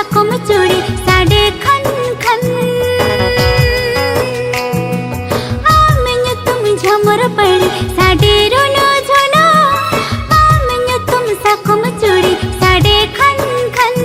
साकुम चूड़ी साडे खन खन आमन्य तुम झमर पड़ी साडे रोनो झोनो आमन्य तुम साकुम चूड़ी साडे खन खन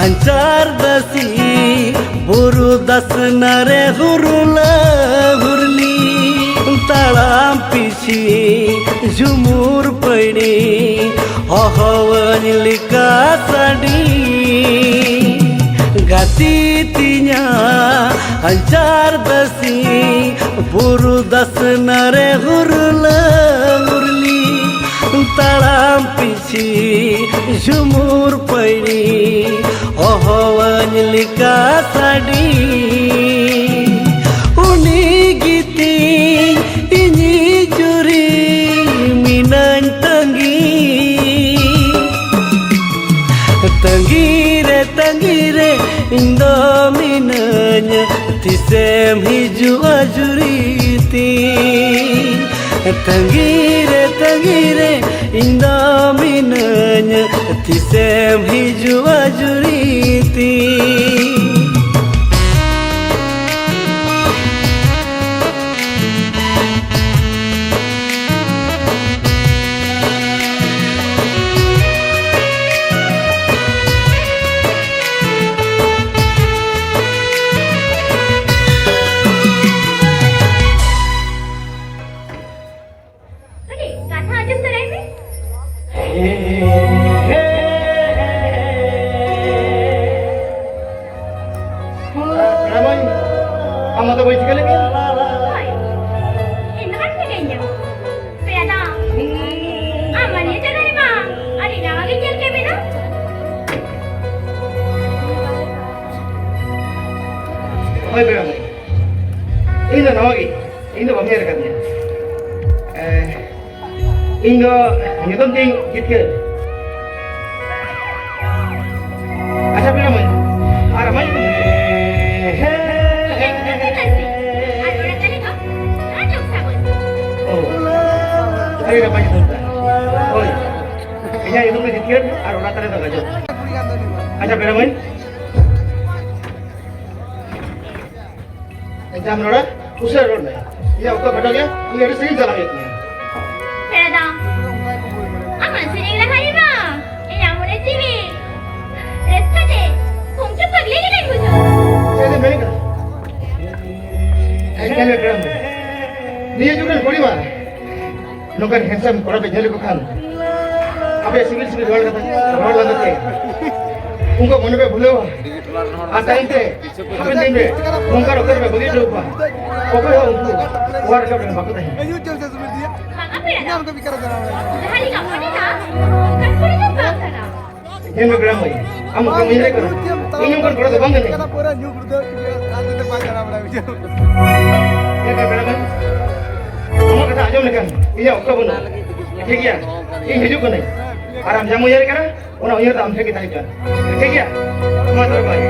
ancar dasi buru das nare hurula hurli talam pisi jumur padi ahawan lika sadi gati tinya ancar dasi buru das nare hurula hurli talam pisi jumur padi ahawan lika sadi uni giti ini juri minan tangire indo minanya tisem hiju ajuriti tangire indo minanya tisem hiju ajuriti Ama to bayi sekali kan? Hoy, ini kan kayaknya. Peda. Amane jaga ni ma. Ari na lagi jel ke bina. Hoy berang. Ini dah nawagi. Ini bami ada kan? Ini nyutum ting gitu. Asal berang mai. Arah mai tu. Hari dah banyak tu. Oi, ini itu mesti dikir, arah rata rata gajo. Aja beramain. Exam nora, usah nora. Ia ukah betul ya? Ia ada sering jalan itu. Peda. Aman sini dah hari ma. Ini yang mana TV. Resta deh. Kongsi pagli ni lagi tu. Saya dah balik. Exam beramain. Dia juga body mah. Nongkan handsome korang berjaya ko kan. Apa civil roll lagate. Unko mone pe bhulo. Time pe happen time pe nongkar okar pe bagi dopa. Koko ho unko war ka pe bakta hai. Maka peda. Hari kamu ni na. Kan puri tu bangsa na. Yang bergerak mai. Amu kamu ini kau. Ini yang kau korang tu bangga ni. Yang bergerak mai. Kamu kata aja mereka. Iya, okey benar. ठीक है ये हिजू को नहीं आराम जामु यार करा उन्हें उन्हें तो हम फेंकी तारीख ठीक है मत रो भाई